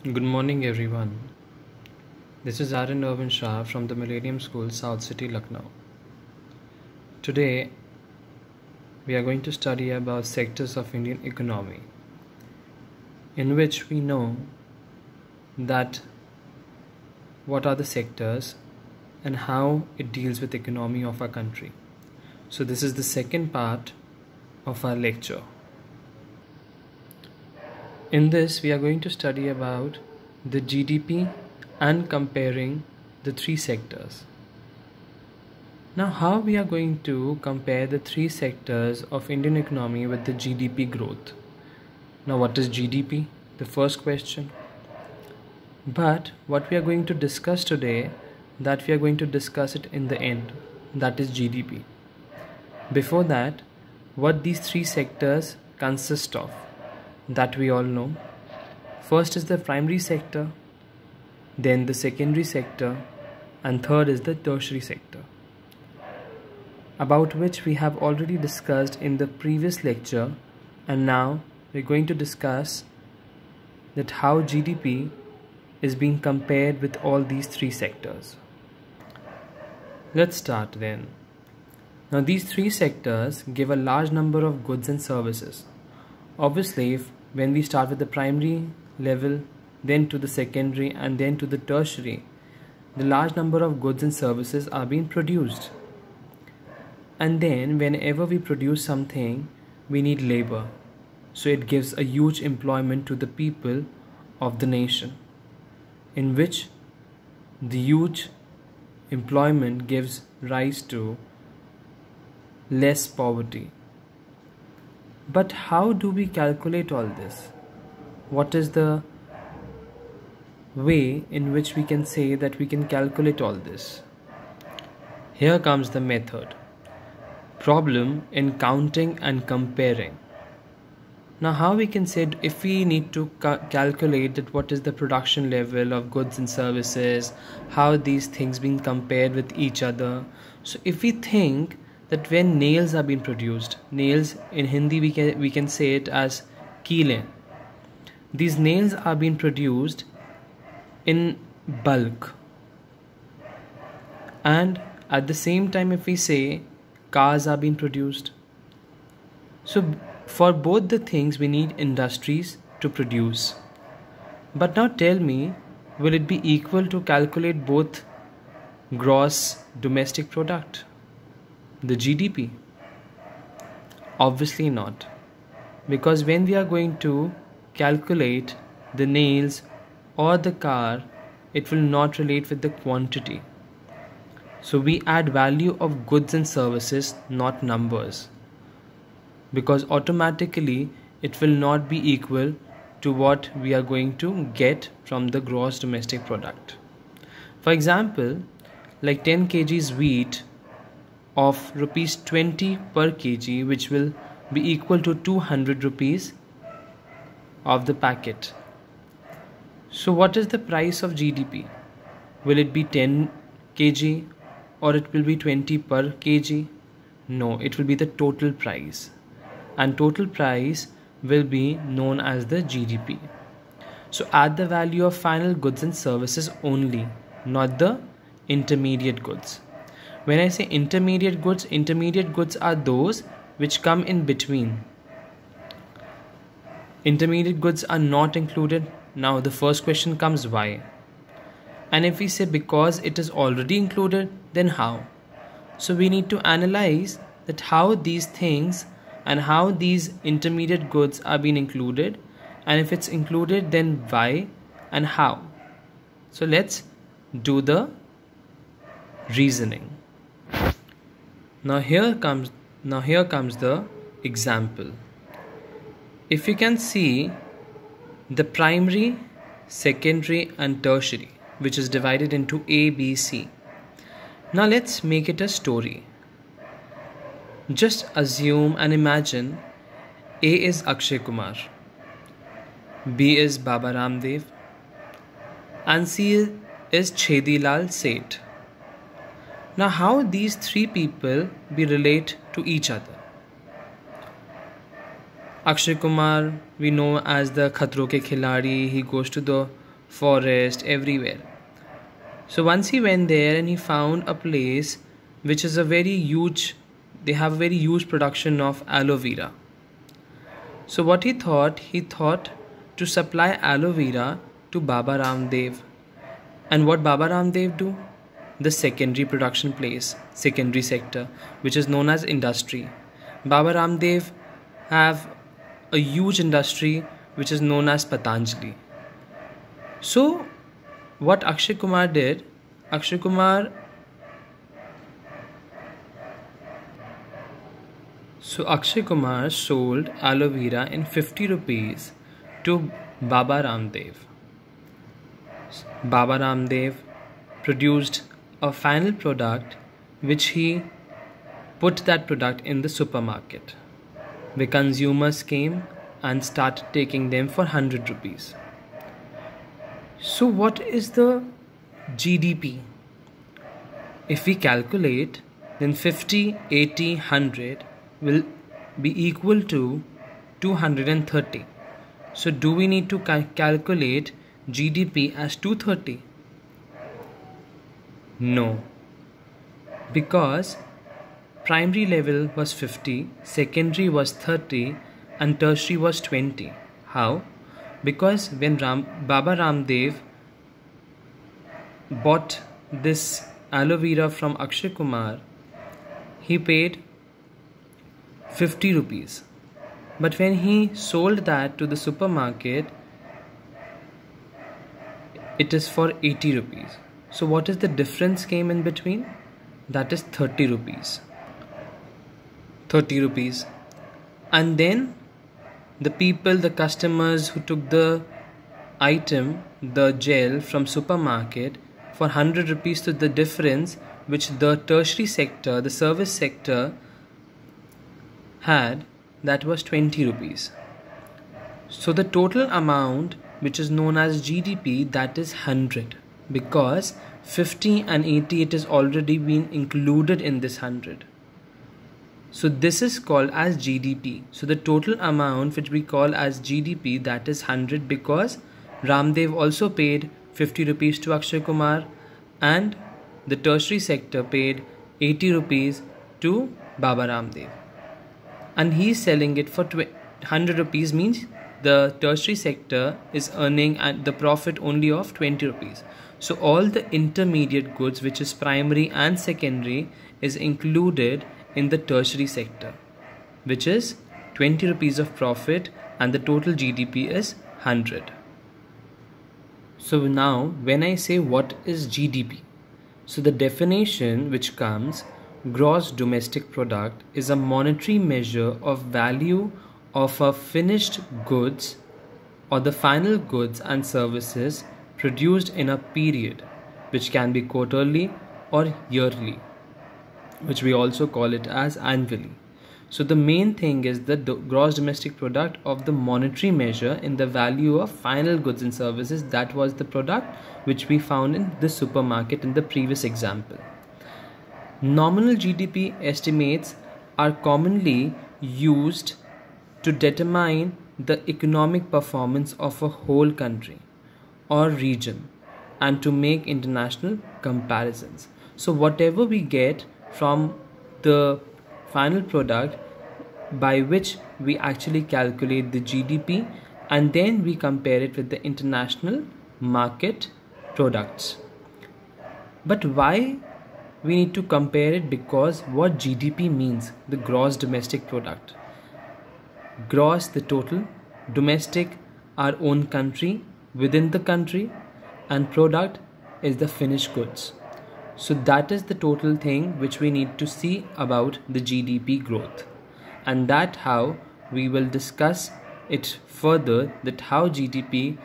Good morning, everyone. This is Aryan Irvin Shah from the Millennium School, South City, Lucknow. Today, we are going to study about sectors of Indian economy, in which we know that what are the sectors and how it deals with economy of our country. So this is the second part of our lecture. In this, we are going to study about the GDP and comparing the three sectors. Now, how we are going to compare the three sectors of Indian economy with the GDP growth? Now, what is GDP? The first question. But what we are going to discuss today, that we are going to discuss it in the end, that is GDP. Before that, what these three sectors consist of, that we all know. First is the primary sector, then the secondary sector, and third is the tertiary sector, about which we have already discussed in the previous lecture, and now we're going to discuss that how GDP is being compared with all these three sectors. Let's start then. Now these three sectors give a large number of goods and services. Obviously, when we start with the primary level, then to the secondary and then to the tertiary, the large number of goods and services are being produced. And then whenever we produce something, we need labor. So it gives a huge employment to the people of the nation, in which the huge employment gives rise to less poverty. But how do we calculate all this? What is the way in which we can say that we can calculate all this? Here comes the method. Problem in counting and comparing. Now how we can say, if we need to calculate that what is the production level of goods and services, how these things being compared with each other. So if we think that when nails are being produced, nails in Hindi we can say it as keele. These nails are being produced in bulk, and at the same time if we say cars are being produced, so for both the things we need industries to produce. But now tell me, will it be equal to calculate both gross domestic product, the GDP? Obviously not, because when we are going to calculate the nails or the car, it will not relate with the quantity. So we add value of goods and services, not numbers, because automatically it will not be equal to what we are going to get from the gross domestic product. For example, like 10 kgs wheat of rupees 20 per kg, which will be equal to 200 rupees of the packet. So what is the price of GDP? Will it be 10 kg or it will be 20 per kg? No, it will be the total price, and total price will be known as the GDP. So add the value of final goods and services only, not the intermediate goods. When I say intermediate goods are those which come in between. Intermediate goods are not included. Now the first question comes, why? And if we say because it is already included, then how? So we need to analyze that how these things and how these intermediate goods are being included, and if it's included, then why and how. So let's do the reasoning. Now here comes the example. If you can see the primary, secondary and tertiary, which is divided into A, B, C. Now let's make it a story. Just assume and imagine A is Akshay Kumar, B is Baba Ramdev, and C is Chedilal Seth. Now how these three people be relate to each other? Akshay Kumar we know as the Khatron Ke Khiladi. He goes to the forest, everywhere. So once he went there and he found a place which is a very huge, they have a very huge production of aloe vera. So what he thought to supply aloe vera to Baba Ramdev. And what Baba Ramdev do? The secondary production place, secondary sector, which is known as industry. Baba Ramdev have a huge industry which is known as Patanjali. So what Akshay Kumar did, Akshay Kumar sold aloe vera in 50 rupees to Baba Ramdev. Baba Ramdev produced a final product which he put that product in the supermarket. The consumers came and started taking them for 100 rupees. So what is the GDP? If we calculate, then 50, 80, 100 will be equal to 230. So do we need to calculate GDP as 230? No, because primary level was 50, secondary was 30 and tertiary was 20. How? Because when Baba Ramdev bought this aloe vera from Akshay Kumar, he paid 50 rupees. But when he sold that to the supermarket, it is for 80 rupees. So what is the difference came in between? That is 30 rupees. 30 rupees. And then the people, the customers who took the item, the gel from supermarket for 100 rupees, to the difference which the tertiary sector, the service sector had, that was 20 rupees. So the total amount which is known as GDP, that is 100, because 50 and 80 it is already been included in this 100. So this is called as GDP. So the total amount which we call as GDP, that is 100, because Ramdev also paid 50 rupees to Akshay Kumar and the tertiary sector paid 80 rupees to Baba Ramdev. And he is selling it for 100 rupees, means the tertiary sector is earning the profit only of 20 rupees. So all the intermediate goods, which is primary and secondary, is included in the tertiary sector, which is 20 rupees of profit, and the total GDP is 100. So now when I say what is GDP, so the definition which comes, gross domestic product is a monetary measure of value of a finished goods or the final goods and services produced in a period, which can be quarterly or yearly, which we also call it as annually. So the main thing is the gross domestic product of the monetary measure in the value of final goods and services. That was the product which we found in the supermarket in the previous example. Nominal GDP estimates are commonly used to determine the economic performance of a whole country or region and to make international comparisons. So whatever we get from the final product, by which we actually calculate the GDP, and then we compare it with the international market products. But why we need to compare it? Because what GDP means, the gross domestic product. Gross, the total; domestic, our own country, within the country; and product is the finished goods. So that is the total thing which we need to see about the GDP growth, and that how we will discuss it further, that how GDP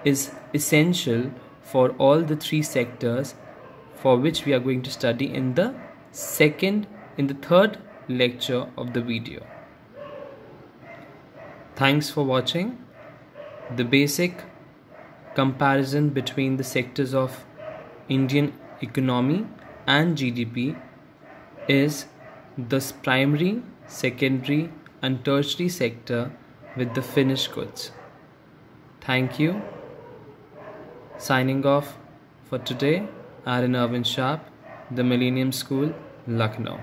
is essential for all the three sectors, for which we are going to study in the third lecture of the video. Thanks for watching. The basic comparison between the sectors of Indian economy and GDP is the primary, secondary and tertiary sector with the finished goods. Thank you. Signing off for today, Aaron Irwin Sharp, the Millennium School, Lucknow.